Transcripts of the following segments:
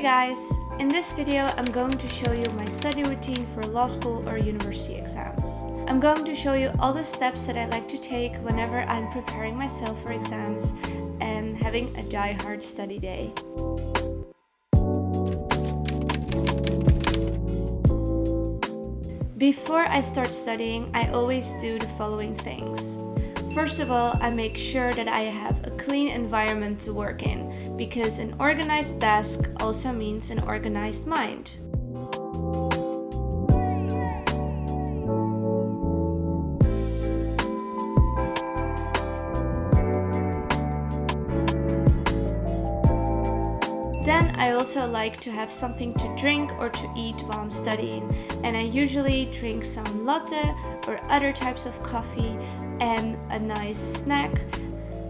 guys! In this video I'm going to show you my study routine for law school or university exams. I'm going to show you all the steps that I like to take whenever I'm preparing myself for exams and having a die-hard study day. Before I start studying, I always do the following things. First of all, I make sure that I have a clean environment to work in, because an organized desk also means an organized mind. Then I also like to have something to drink or to eat while I'm studying, and I usually drink some latte or other types of coffee and a nice snack.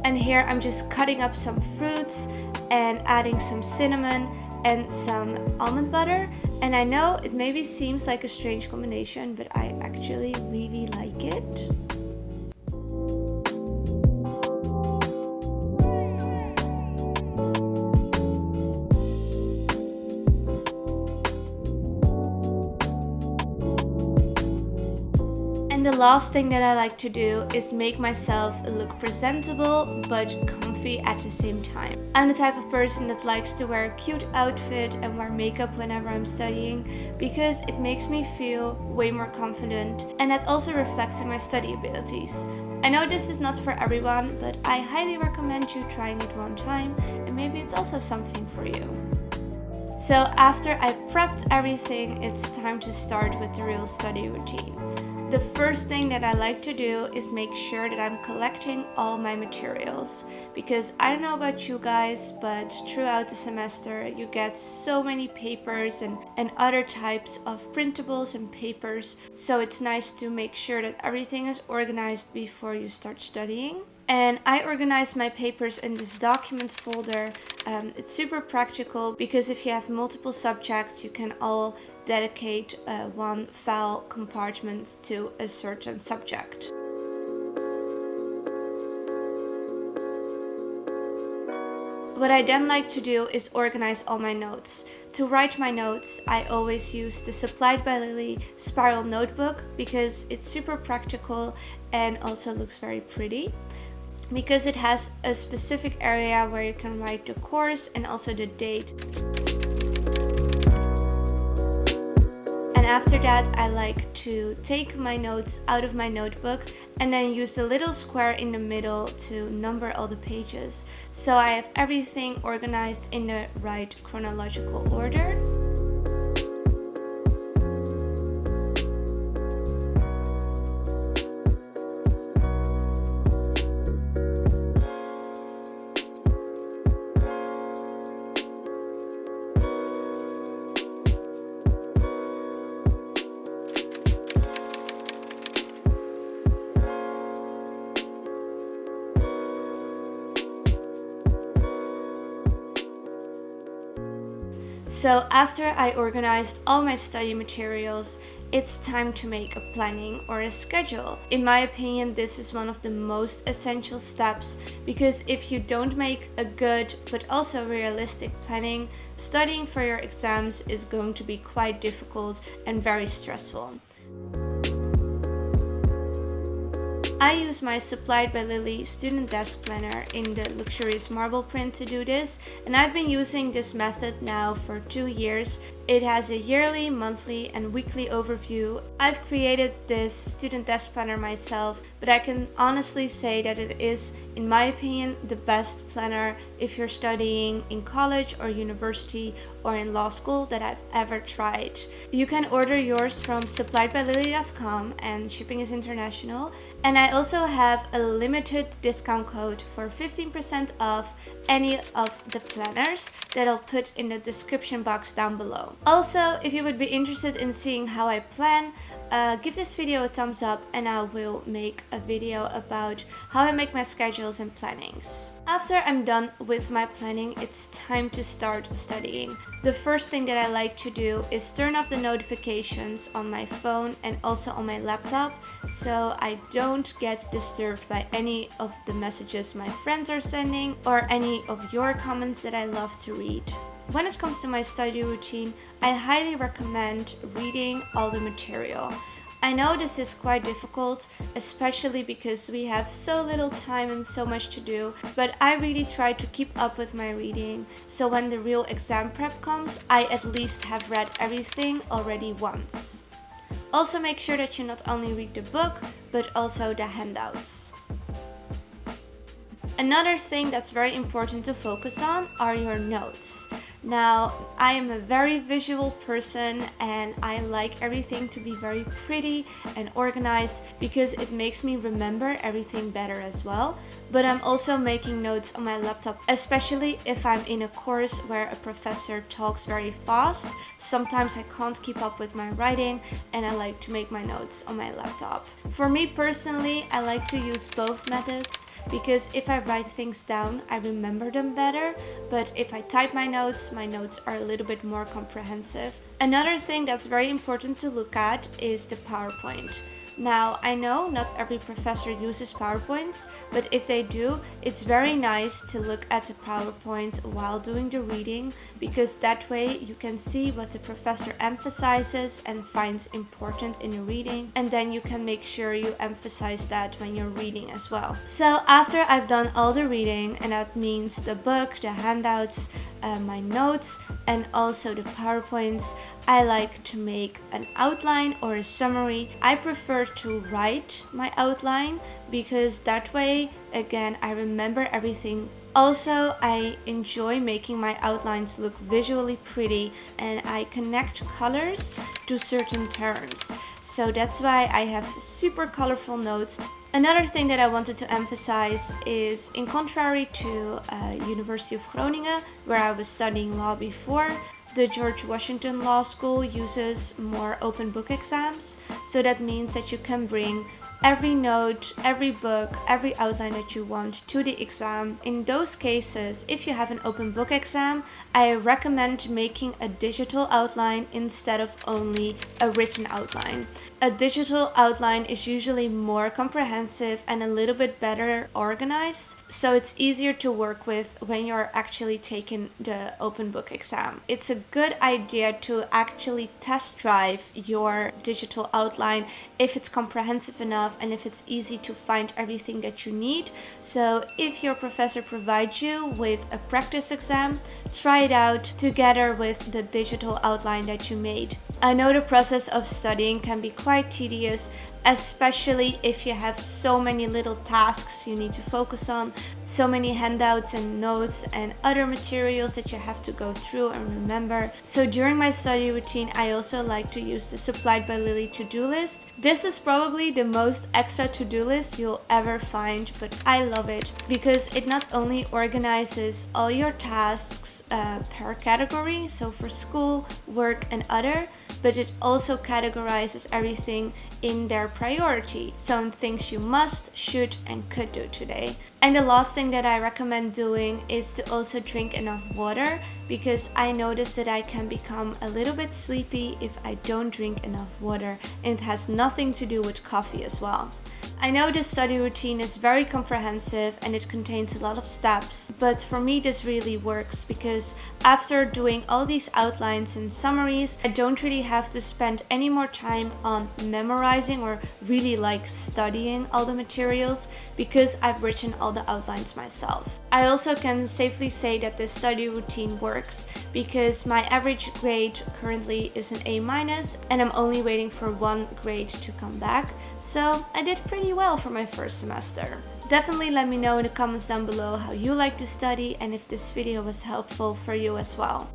And here I'm just cutting up some fruits and adding some cinnamon and some almond butter. And I know it maybe seems like a strange combination, but I actually really like it. And the last thing that I like to do is make myself look presentable but comfy at the same time. I'm the type of person that likes to wear a cute outfit and wear makeup whenever I'm studying because it makes me feel way more confident, and that also reflects in my study abilities. I know this is not for everyone, but I highly recommend you trying it one time, and maybe it's also something for you. So after I prepped everything, it's time to start with the real study routine. The first thing that I like to do is make sure that I'm collecting all my materials, because I don't know about you guys, but throughout the semester you get so many papers and other types of printables and papers, so it's nice to make sure that everything is organized before you start studying. And I organize my papers in this document folder. It's super practical because if you have multiple subjects, you can all dedicate one file compartment to a certain subject. What I then like to do is organize all my notes. To write my notes, I always use the Supplied by Lily spiral notebook because it's super practical and also looks very pretty, because it has a specific area where you can write the course and also the date. And after that, I like to take my notes out of my notebook and then use the little square in the middle to number all the pages, so I have everything organized in the right chronological order. So after I organized all my study materials, it's time to make a planning or a schedule. In my opinion, this is one of the most essential steps, because if you don't make a good but also realistic planning, studying for your exams is going to be quite difficult and very stressful. I use my Supplied by Lily student desk planner in the luxurious marble print to do this, and I've been using this method now for 2 years. It has a yearly, monthly and weekly overview. I've created this student desk planner myself, but I can honestly say that it is, in my opinion, the best planner if you're studying in college or university or in law school that I've ever tried. You can order yours from suppliedbylily.com and shipping is international. And I also have a limited discount code for 15% off any of the planners that I'll put in the description box down below. Also, if you would be interested in seeing how I plan, give this video a thumbs up and I will make a video about how I make my schedules and plannings. After I'm done with my planning, it's time to start studying. The first thing that I like to do is turn off the notifications on my phone and also on my laptop, so I don't get disturbed by any of the messages my friends are sending or any of your comments that I love to read. when it comes to my study routine, I highly recommend reading all the material. I know this is quite difficult, especially because we have so little time and so much to do, but I really try to keep up with my reading, so when the real exam prep comes, I at least have read everything already once. Also make sure that you not only read the book, but also the handouts. Another thing that's very important to focus on are your notes. Now, I am a very visual person and I like everything to be very pretty and organized because it makes me remember everything better as well. But I'm also making notes on my laptop, especially if I'm in a course where a professor talks very fast. Sometimes I can't keep up with my writing and I like to make my notes on my laptop. For me personally, I like to use both methods, because if I write things down, I remember them better, but if I type my notes are a little bit more comprehensive. Another thing that's very important to look at is the PowerPoint. Now, I know not every professor uses PowerPoints, but if they do, it's very nice to look at the PowerPoint while doing the reading, because that way you can see what the professor emphasizes and finds important in the reading, and then you can make sure you emphasize that when you're reading as well. So after I've done all the reading, and that means the book, the handouts, my notes, and also the PowerPoints, I like to make an outline or a summary. I prefer to write my outline because that way, again, I remember everything. Also, I enjoy making my outlines look visually pretty and I connect colors to certain terms. So that's why I have super colorful notes. Another thing that I wanted to emphasize is, in contrary to University of Groningen, where I was studying law before, the George Washington Law School uses more open book exams. So that means that you can bring every note, every book, every outline that you want to the exam. In those cases, if you have an open book exam, I recommend making a digital outline instead of only a written outline. A digital outline is usually more comprehensive and a little bit better organized, so it's easier to work with when you're actually taking the open book exam. It's a good idea to actually test drive your digital outline if it's comprehensive enough and if it's easy to find everything that you need. So if your professor provides you with a practice exam, try it out together with the digital outline that you made. I know the process of studying can be quite tedious, especially if you have so many little tasks you need to focus on, so many handouts and notes and other materials that you have to go through and remember. So during my study routine, I also like to use the Supplied by Lily to-do list. This is probably the most extra to-do list you'll ever find, but I love it because it not only organizes all your tasks per category, so for school, work and other, but it also categorizes everything in their priority, so in things you must, should and could do today. And the last thing that I recommend doing is to also drink enough water, because I noticed that I can become a little bit sleepy if I don't drink enough water, and it has nothing to do with coffee as well. I know this study routine is very comprehensive and it contains a lot of steps, but for me this really works because after doing all these outlines and summaries, I don't really have to spend any more time on memorizing or really studying all the materials because I've written all the outlines myself. I also can safely say that this study routine works because my average grade currently is an A- and I'm only waiting for one grade to come back, so I did pretty well for my first semester. Definitely let me know in the comments down below how you like to study and if this video was helpful for you as well.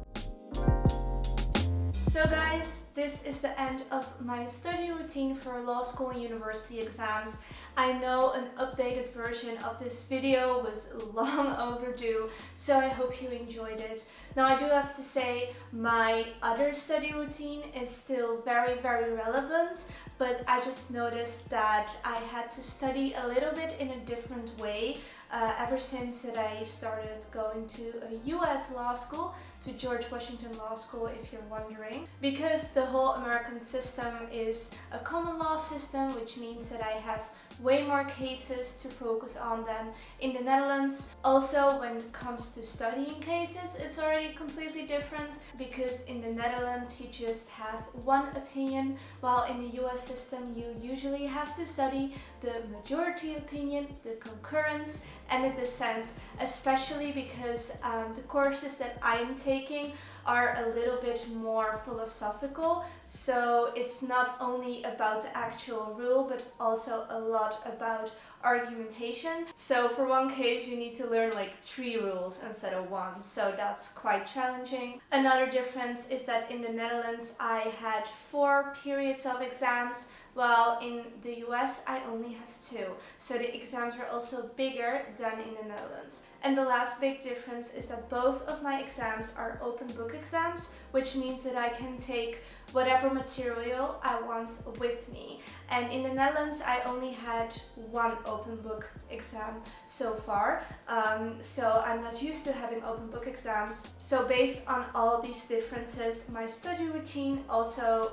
So guys, this is the end of my study routine for law school and university exams. I know an updated version of this video was long overdue, so I hope you enjoyed it. Now I do have to say my other study routine is still very relevant, but I just noticed that I had to study a little bit in a different way ever since that I started going to a US law school, to George Washington Law School if you're wondering. Because the whole American system is a common law system, which means that I have way more cases to focus on than in the Netherlands. Also, when it comes to studying cases, it's already completely different, because in the Netherlands you just have one opinion, while in the US system you usually have to study the majority opinion, the concurrence, and the dissent, especially because the courses that I'm taking are a little bit more philosophical, so it's not only about the actual rule but also a lot about argumentation. So for one case you need to learn like 3 rules instead of 1, so that's quite challenging. Another difference is that in the Netherlands I had 4 periods of exams, while in the US I only have 2, so the exams are also bigger than in the Netherlands. And the last big difference is that both of my exams are open book exams, which means that I can take whatever material I want with me. And in the Netherlands I only had 1 open book exam so far, so I'm not used to having open book exams. So based on all these differences, my study routine also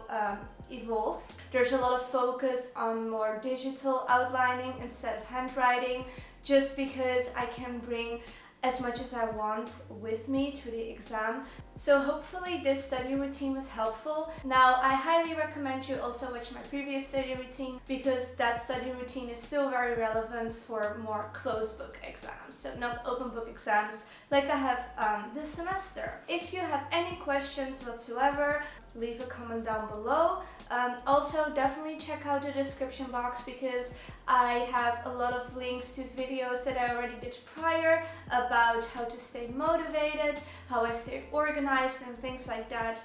evolved. There's a lot of focus on more digital outlining instead of handwriting, just because I can bring as much as I want with me to the exam. So hopefully this study routine was helpful. Now I highly recommend you also watch my previous study routine, because that study routine is still very relevant for more closed book exams, so not open book exams like I have this semester. If you have any questions whatsoever, leave a comment down below. Also definitely check out the description box, because I have a lot of links to videos that I already did prior about how to stay motivated, how I stay organized and things like that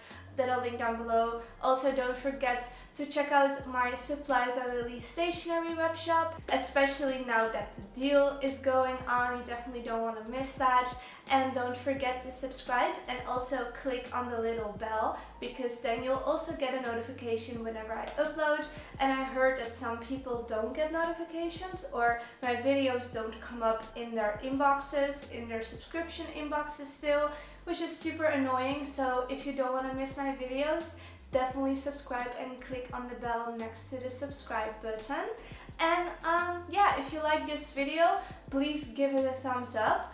I'll link down below. Also don't forget to check out my Supplied by Lily stationery web shop, especially now that the deal is going on. You definitely don't want to miss that. And don't forget to subscribe and also click on the little bell, because then you'll also get a notification whenever I upload. And I heard that some people don't get notifications, or my videos don't come up in their inboxes, in their subscription inboxes still, which is super annoying. So if you don't want to miss my videos, definitely subscribe and click on the bell next to the subscribe button. And yeah, if you like this video, please give it a thumbs up.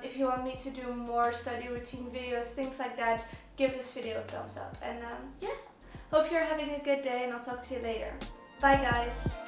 If you want me to do more study routine videos, things like that, give this video a thumbs up. And yeah, hope you're having a good day, and I'll talk to you later. Bye guys!